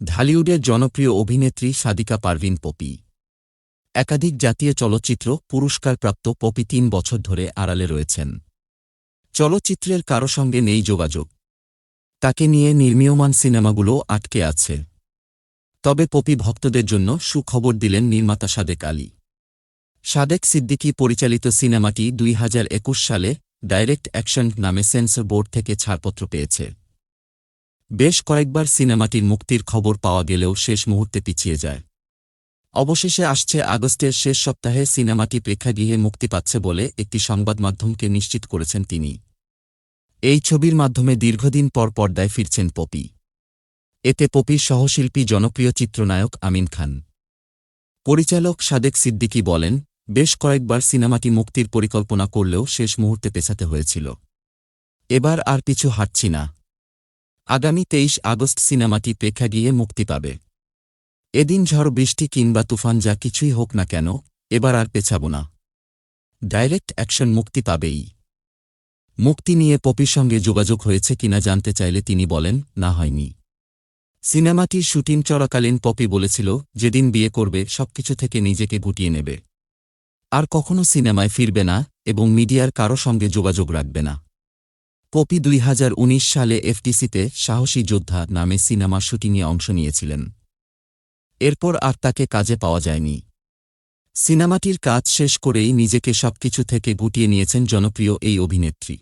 ঢালিউডের জনপ্রিয় অভিনেত্রী সাদিকা পারভিন পপি। একাধিক জাতীয় চলচ্চিত্র পুরস্কারপ্রাপ্ত পপি ৩ বছর ধরে আড়ালে রয়েছেন। চলচ্চিত্রের কারো সঙ্গে নেই যোগাযোগ। তাকে নিয়ে নির্মীয়মান সিনেমাগুলো আটকে আছে। তবে পপি ভক্তদের জন্য সুখবর দিলেন নির্মাতা সাদেক আলী। সাদেক সিদ্দিকী পরিচালিত সিনেমাটি ২০২১ সালে ডাইরেক্ট অ্যাকশন নামে সেন্সর বোর্ড থেকে ছাড়পত্র পেয়েছে। বেশ কয়েকবার সিনেমাটির মুক্তির খবর পাওয়া গেলেও শেষ মুহূর্তে পিছিয়ে যায়। অবশেষে আসছে আগস্টের শেষ সপ্তাহে সিনেমাটি প্রেক্ষাগৃহে মুক্তি পাচ্ছে বলে একটি সংবাদমাধ্যমকে নিশ্চিত করেছেন তিনি। এই ছবির মাধ্যমে দীর্ঘদিন পর পর্দায় ফিরছেন পপি। এতে পপির সহশিল্পী জনপ্রিয় চিত্রনায়ক আমিন খান। পরিচালক সাদেক সিদ্দিকী বলেন, বেশ কয়েকবার সিনেমাটি মুক্তির পরিকল্পনা করলেও শেষ মুহূর্তে পেছাতে হয়েছিল। এবার আর পিছু হাঁটছি না। আগামী ২৩ আগস্ট সিনেমাটি প্রেক্ষাগৃহে মুক্তি পাবে। এদিন ঝড় বৃষ্টি কিংবা তুফান যা কিছুই হোক না কেন, এবার আর পেছাব না। ডাইরেক্ট অ্যাকশন মুক্তি পাবেই। মুক্তি নিয়ে পপির সঙ্গে যোগাযোগ হয়েছে কিনা জানতে চাইলে তিনি বলেন, না হয়নি। সিনেমাটির শুটিং চলাকালীন পপি বলেছিল যেদিন বিয়ে করবে সবকিছু থেকে নিজেকে গুটিয়ে নেবে। আর কখনো সিনেমায় ফিরবে না এবং মিডিয়ার কারো সঙ্গে যোগাযোগ রাখবে না। পপি ২০১৯ সালে এফডিসিতে সাহসী যোদ্ধা নামে সিনেমার শুটিংয়ে অংশ নিয়েছিলেন। এরপর আর তাকে কাজে পাওয়া যায়নি। সিনেমাটির কাজ শেষ করেই নিজেকে সবকিছু থেকে গুটিয়ে নিয়েছেন জনপ্রিয় এই অভিনেত্রী।